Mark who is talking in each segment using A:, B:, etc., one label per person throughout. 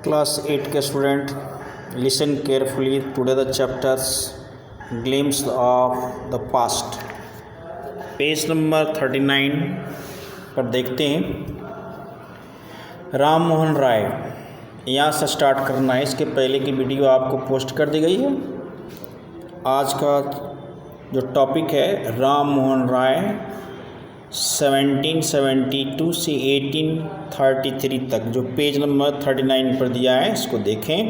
A: Class 8 के student listen carefully today the chapters glimpse of the past page number 39 पर देखते हैं। राम मोहन राय यहाँ से स्टार्ट करना है। इसके पहले की वीडियो आपको पोस्ट कर दी गई है। आज का जो टॉपिक है राम मोहन राय 1772 से 1833 तक, जो पेज नंबर 39 पर दिया है, इसको देखें।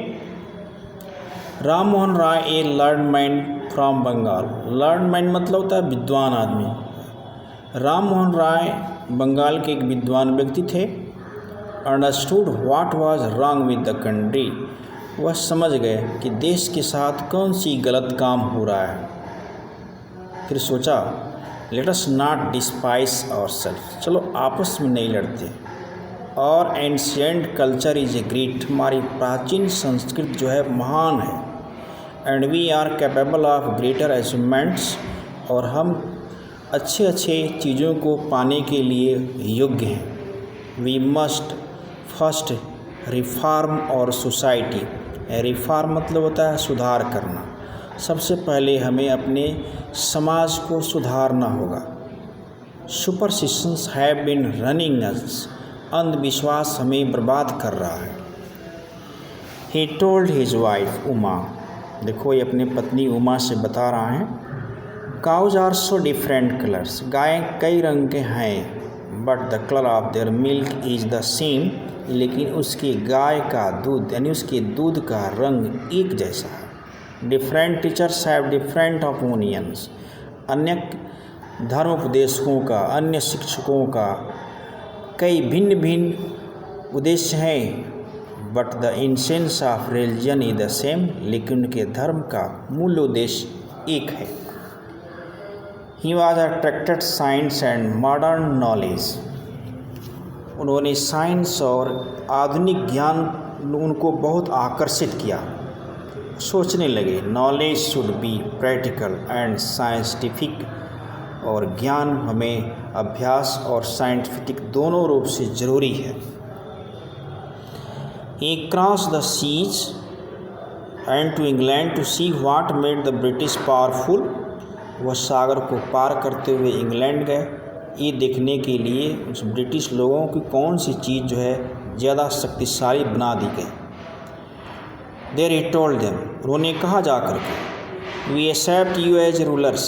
A: Ram Mohan Roy a learn man from Bengal. Learn man मतलब होता है विद्वान आदमी। राम मोहन राय बंगाल के एक विद्वान व्यक्ति थे। Understood what was wrong with the country. वह समझ गए कि देश के साथ कौन सी गलत काम हो रहा है। फिर सोचा let us not despise ourself. चलो आपस में नहीं लड़ते। और ancient culture is a great. हमारी प्राचीन संस्कृति जो है महान है। And we are capable of greater achievements. और हम अच्छे चीज़ों को पाने के लिए योग्य हैं। वी मस्ट फर्स्ट रिफॉर्म और सोसाइटी। रिफॉर्म मतलब होता है सुधार करना। सबसे पहले हमें अपने समाज को सुधारना होगा। Superstitions have been running us. अंधविश्वास हमें बर्बाद कर रहा है। He told his wife Uma. देखो ये अपने पत्नी उमा से बता रहा है। Cows are so different colours. गाय कई रंग के हैं। But the colour of their milk is the same. लेकिन उसकी गाय का दूध यानी उसके दूध का रंग एक जैसा है। Different teachers have different opinions. अन्य धर्मोपदेशकों का, अन्य शिक्षकों का कई भिन्न उद्देश्य हैं। But the essence of religion is the same. लेकिन उनके धर्म का मूल उद्देश्य एक है। He was attracted science and modern knowledge. उन्होंने साइंस और आधुनिक ज्ञान उनको बहुत आकर्षित किया। सोचने लगे knowledge should be practical and scientific. और ज्ञान हमें अभ्यास और साइंटिफिक दोनों रूप से ज़रूरी है। He cross the seas and to England to see what made the British powerful. वह सागर को पार करते हुए इंग्लैंड गए ये देखने के लिए उस ब्रिटिश लोगों की कौन सी चीज़ जो है ज़्यादा शक्तिशाली बना दी गई। There he told them. उन्होंने कहा जाकर के we accept you as rulers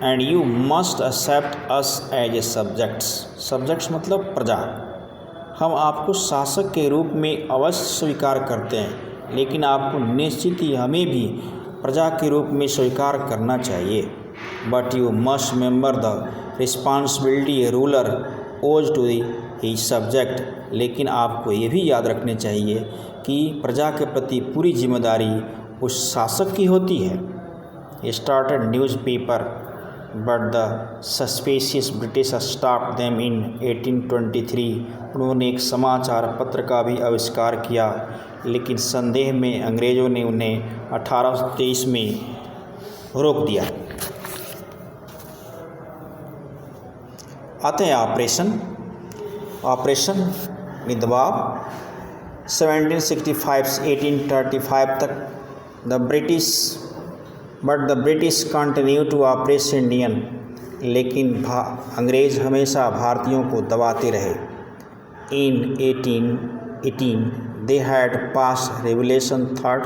A: and you must accept us as a subjects. Subjects मतलब प्रजा। हम आपको शासक के रूप में अवश्य स्वीकार करते हैं, लेकिन आपको निश्चित ही हमें भी प्रजा के रूप में स्वीकार करना चाहिए। But you must remember the responsibility A ruler ओज टू ही सब्जेक्ट। लेकिन आपको ये भी याद रखने चाहिए कि प्रजा के प्रति पूरी जिम्मेदारी उस शासक की होती है। Started newspaper but the suspicious British stopped them in 1823। उन्होंने एक समाचार पत्र का भी आविष्कार किया, लेकिन संदेह में अंग्रेज़ों ने उन्हें 1823 में रोक दिया। आते हैं ऑपरेशन में दबाव। 1765 से 1835 तक the British continue to operate Indian. लेकिन अंग्रेज़ हमेशा भारतीयों को दबाते रहे। इन 1818 दे हैड पास रेगुलेशन 3।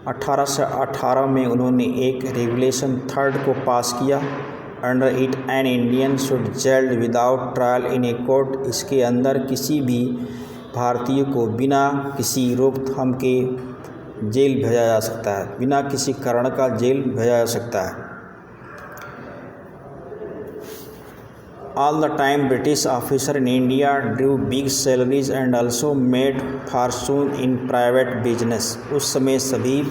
A: 1818 में उन्होंने एक रेगुलेशन 3 को पास किया। Under it an Indian should gelled without trial in a court. इसके अंदर किसी भी भारतीय को बिना किसी रोकथाम के जेल भेजा जा सकता है, बिना किसी कारण का जेल भेजा जा सकता है। All the time British officer in India Drew big salaries and also made Fortune in private business. उस समय सभी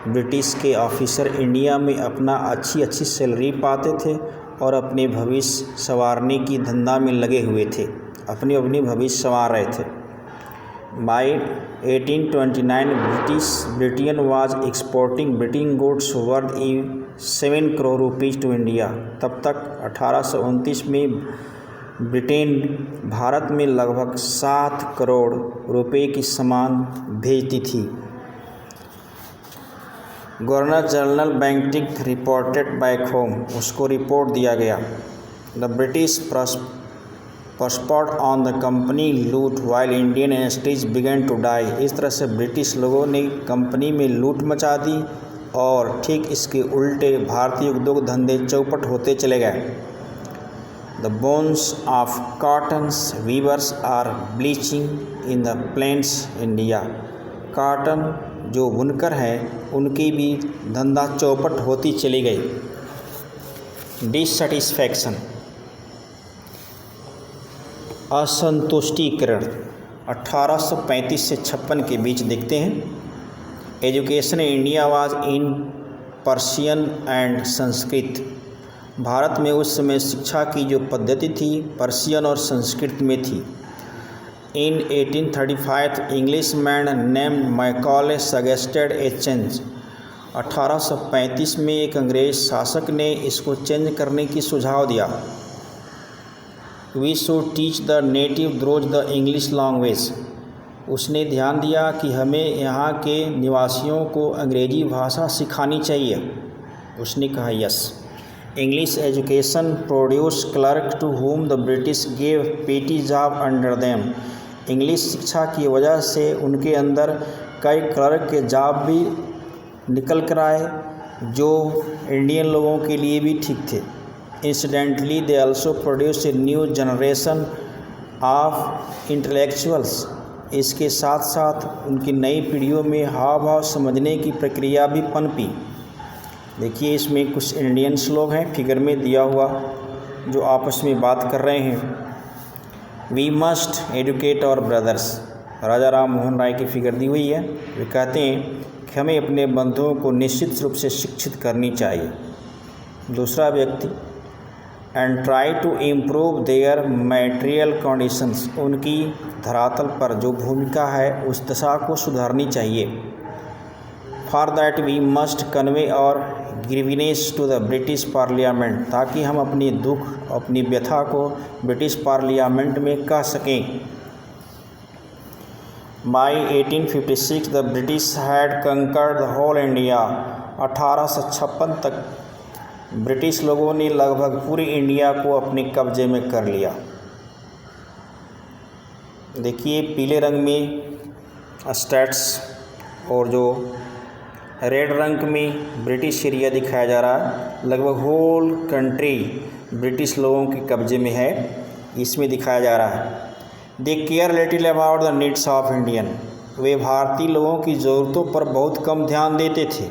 A: ब्रिटिश के ऑफिसर इंडिया में अपना अच्छी सैलरी पाते थे और अपने भविष्य संवारने की धंधा में लगे हुए थे, अपनी भविष्य संवार रहे थे। By 1829 Britain was exporting British goods worth 7 crore rupees to India. तब तक 1829 में ब्रिटेन भारत में लगभग 7 करोड़ रुपए की सामान भेजती थी। Governor general Bentinck reported back home, उसको रिपोर्ट दिया गया। The British prospered on the company loot while Indian industries began to die. इस तरह से ब्रिटिश लोगों ने कंपनी में लूट मचा दी और ठीक इसके उल्टे भारतीय उद्योग धंधे चौपट होते चले गए। The bones of cottons weavers are bleaching in the plains India. Cotton जो बुनकर हैं उनकी भी धंधा चौपट होती चली गई। डिससेटिस्फैक्शन, असंतुष्टिकरण 1835 से 56 के बीच देखते हैं। Education in India was in Persian and Sanskrit. Bharat में उस समय शिक्षा की जो पद्धति थी पर्शियन और संस्कृत में थी। इन 1835 इंग्लिशमैन नेम्ड मैकॉले सजेस्टेड ए चेंज। 1835 में एक अंग्रेज शासक ने इसको चेंज करने की सुझाव दिया। We should teach the native through the English language. उसने ध्यान दिया कि हमें यहाँ के निवासियों को अंग्रेजी भाषा सिखानी चाहिए। उसने कहा yes. English education produce clerk to whom the British gave petty job under them. English शिक्षा की वजह से उनके अंदर कई क्लर्क के जॉब भी निकल कर आए जो इंडियन लोगों के लिए भी ठीक थे। Incidentally they also produce a new generation of intellectuals. इसके साथ साथ उनकी नई पीढ़ियों में हाव भाव समझने की प्रक्रिया भी पनपी। देखिए इसमें कुछ इंडियंस लोग हैं फिगर में दिया हुआ जो आपस में बात कर रहे हैं। We must educate our brothers. Raja Ram Mohan Roy की फिगर दी हुई है। वे कहते हैं कि हमें अपने बंधुओं को निश्चित रूप से शिक्षित करनी चाहिए। दूसरा व्यक्ति and try to improve their material conditions. उनकी धरातल पर जो भूमिका है उस दशा को सुधारनी चाहिए। For that we must convey our grievances to the British parliament. ताकि हम अपनी दुख अपनी व्यथा को ब्रिटिश पार्लियामेंट में कह सकें। By 1856 the British had conquered the whole India. 1856 तक ब्रिटिश लोगों ने लगभग पूरी इंडिया को अपने कब्जे में कर लिया। देखिए पीले रंग में स्टेट्स और जो रेड रंग में ब्रिटिश एरिया दिखाया जा रहा है। लगभग होल कंट्री ब्रिटिश लोगों के कब्जे में है, इसमें दिखाया जा रहा है। They care little about the needs of Indian. वे भारतीय लोगों की ज़रूरतों पर बहुत कम ध्यान देते थे।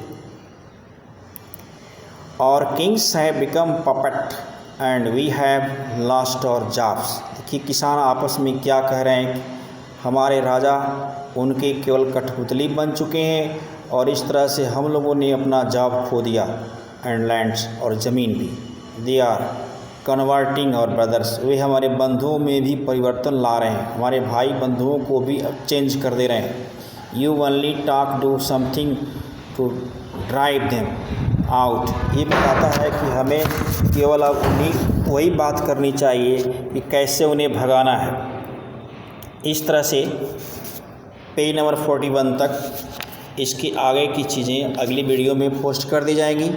A: और kings have become puppet and we have lost our jobs. देखिए किसान आपस में क्या कह रहे हैं, हमारे राजा उनके केवल कठपुतली बन चुके हैं और इस तरह से हम लोगों ने अपना जॉब खो दिया एंड लैंड्स और ज़मीन भी। दे आर कन्वर्टिंग और ब्रदर्स। वे हमारे बंधुओं में भी परिवर्तन ला रहे हैं, हमारे भाई बंधुओं को भी अब चेंज कर दे रहे हैं। You only talk do something to drive them out. ये बताता है कि हमें केवल अब उन्हीं वही बात करनी चाहिए कि कैसे उन्हें भगाना है। इस तरह से पेज नंबर 41 तक इसकी आगे की चीज़ें अगली वीडियो में पोस्ट कर दी जाएंगी।